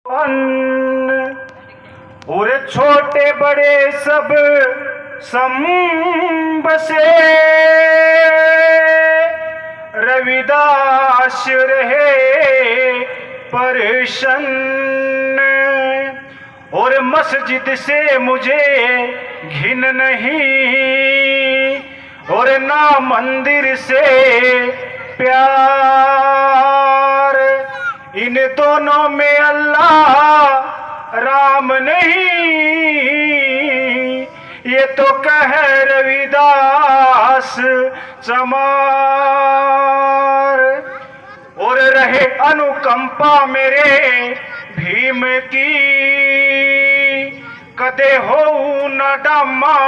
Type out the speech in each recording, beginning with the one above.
और छोटे बड़े सब संब से रविदास रहे प्रसन्न। और मस्जिद से मुझे घिन नहीं और ना मंदिर से प्यार। इन दोनों में अल्लाह राम नहीं, ये तो कह रविदास चमार। और रहे अनुकंपा मेरे भीम की, कदे हो न डामा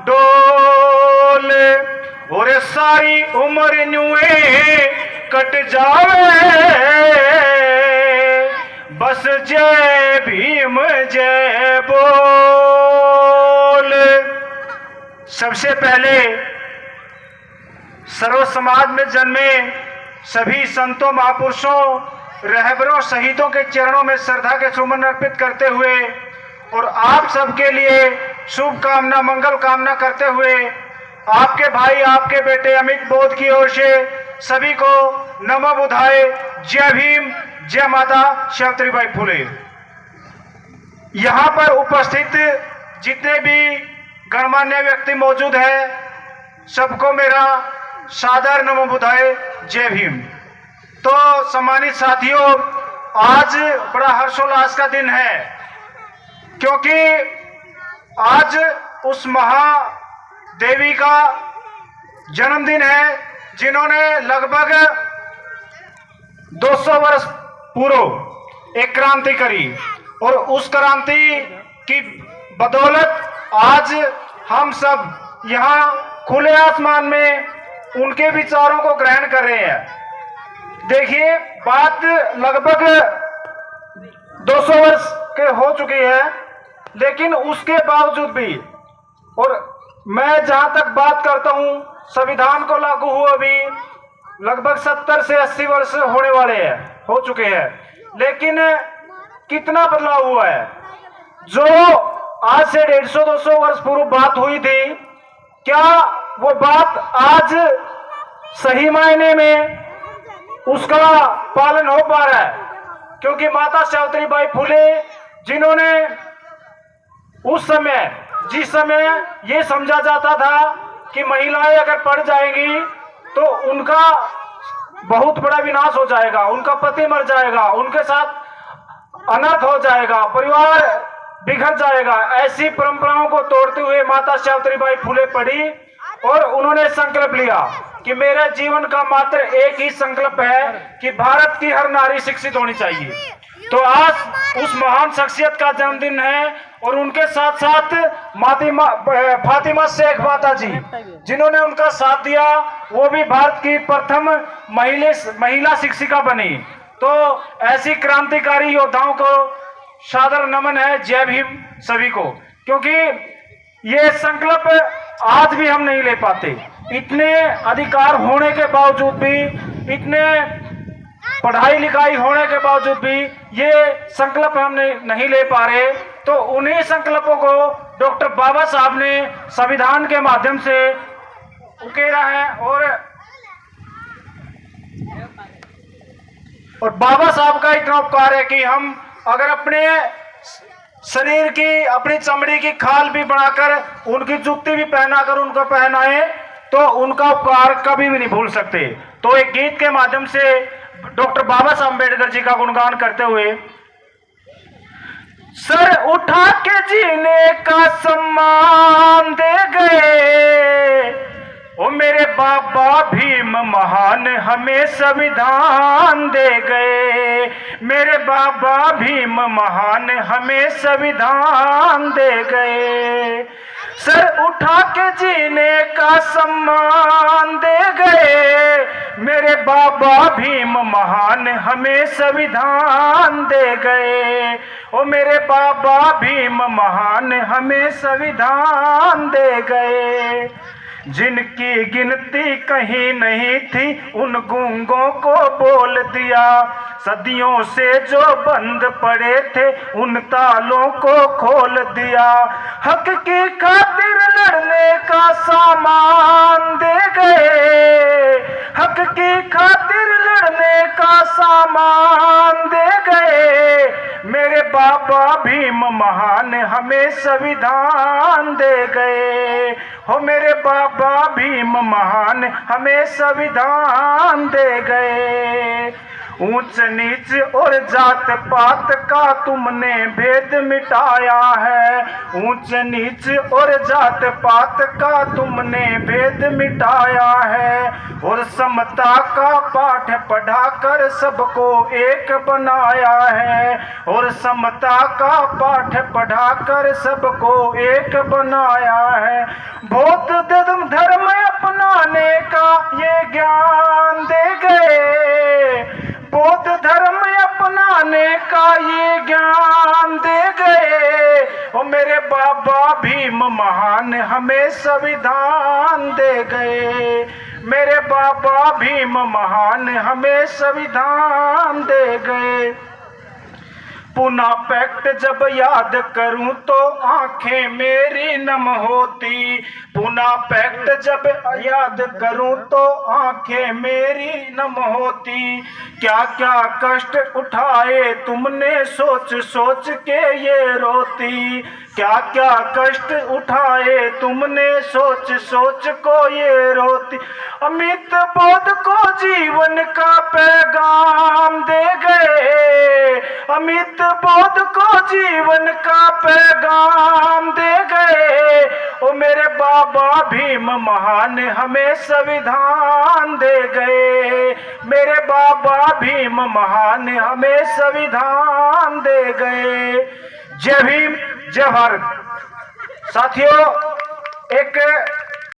डोल। और सारी उम्र न्यूए कट जावे, बस जय भीम जय बोल। सबसे पहले सर्व समाज में जन्मे सभी संतों महापुरुषों रहबरों शहीदों के चरणों में श्रद्धा के सुमन अर्पित करते हुए और आप सबके लिए शुभ कामना मंगल कामना करते हुए आपके भाई आपके बेटे अमित बोध की ओर से सभी को नमो बुधाय, जय भीम, जय माता सावित्रीबाई फुले। यहाँ पर उपस्थित जितने भी गणमान्य व्यक्ति मौजूद हैं, सबको मेरा सादर नमो बुधाय, जय भीम। तो सम्मानित साथियों, आज बड़ा हर्षोल्लास का दिन है, क्योंकि आज उस महादेवी का जन्मदिन है जिन्होंने लगभग 200 वर्ष पूर्व एक क्रांति करी। और उस क्रांति की बदौलत आज हम सब यहाँ खुले आसमान में उनके विचारों को ग्रहण कर रहे हैं। देखिए, बात लगभग 200 वर्ष के हो चुकी है, लेकिन उसके बावजूद भी, और मैं जहां तक बात करता हूं, संविधान को लागू हुए अभी लगभग 70 से 80 वर्ष होने वाले हैं, हो चुके हैं, लेकिन कितना बदलाव हुआ है। जो आज से 150-200 वर्ष पूर्व बात हुई थी, क्या वो बात आज सही मायने में उसका पालन हो पा रहा है? क्योंकि माता सावित्रीबाई फुले जिन्होंने उस समय, जिस समय ये समझा जाता था कि महिलाएं अगर पढ़ जाएंगी तो उनका बहुत बड़ा विनाश हो जाएगा, उनका पति मर जाएगा, उनके साथ अनर्थ हो जाएगा, परिवार बिखर जाएगा, ऐसी परंपराओं को तोड़ते हुए माता सावित्रीबाई फुले पढ़ी और उन्होंने संकल्प लिया कि मेरे जीवन का मात्र एक ही संकल्प है कि भारत की हर नारी शिक्षित होनी चाहिए। तो आज उस महान शख्सियत का जन्मदिन है और उनके साथ साथ फातिमा शेख माता जी जिन्होंने उनका साथ दिया, वो भी भारत की प्रथम महिला शिक्षिका बनी। तो ऐसी क्रांतिकारी योद्धाओं को सादर नमन है, जय भीम सभी को। क्योंकि ये संकल्प आज भी हम नहीं ले पाते, इतने अधिकार होने के बावजूद भी, इतने पढ़ाई लिखाई होने के बावजूद भी ये संकल्प हम नहीं ले पा रहे। तो उन्हीं संकल्पों को डॉक्टर बाबा साहब ने संविधान के माध्यम से उकेरा है। और बाबा साहब का इतना उपकार है कि हम अगर अपने शरीर की, अपनी चमड़ी की खाल भी बनाकर, उनकी जुत्ती भी पहनाकर उनको पहनाए तो उनका उपकार कभी भी नहीं भूल सकते। तो एक गीत के माध्यम से डॉक्टर बाबा साहब अम्बेडकर जी का गुणगान करते हुए, सर उठा के जीने का सम्मान दे गए, ओ मेरे बाबा भीम महान हमें संविधान दे गए, मेरे बाबा भीम महान हमें संविधान दे गए। सर उठा के जीने का सम्मान दे गए, मेरे बाबा भीम महान हमें संविधान दे गए, ओ मेरे बाबा भीम महान हमें संविधान दे गए। जिनकी गिनती कहीं नहीं थी उन गूंगों को बोल दिया। सदियों से जो बंद पड़े थे उन तालों को खोल दिया। हक की खातिर लड़ने का सामान दे गए, हक की खातिर लड़ने का सामान दे गए। मेरे बाबा भीम महान हमें संविधान दे गए। हो मेरे बाबा भीम महान हमें संविधान दे गए। ऊंच नीच और जात पात का तुमने भेद मिटाया है। ऊंच नीच और जात पात का तुमने भेद मिटाया है। और समता का पाठ पढ़ाकर सबको एक बनाया है। और समता का पाठ पढ़ाकर सबको एक बनाया है। बौद्ध धर्म अपनाने का ये ज्ञान दे गए। बौद्ध धर्म अपनाने का ये ज्ञान दे गए। और मेरे बाबा भीम महान हमें संविधान दे गए। मेरे बाबा भीम महान हमें संविधान दे गए। पूना पैक्ट जब याद करूं तो आंखें मेरी नम होती। पूना पैक्ट जब याद करूं तो आंखें मेरी नम होती। क्या क्या कष्ट उठाए तुमने सोच सोच के ये रोती। क्या क्या कष्ट उठाए तुमने सोच सोच को ये रोती। अमित बोध को जीवन का पैगाम दे गए। अमित बोध को जीवन का पैगाम दे गए। ओ मेरे बाबा भीम महान हमें संविधान दे गए। मेरे बाबा भीम महान हमें संविधान दे गए। जय भीम जय भारत। साथियों, एक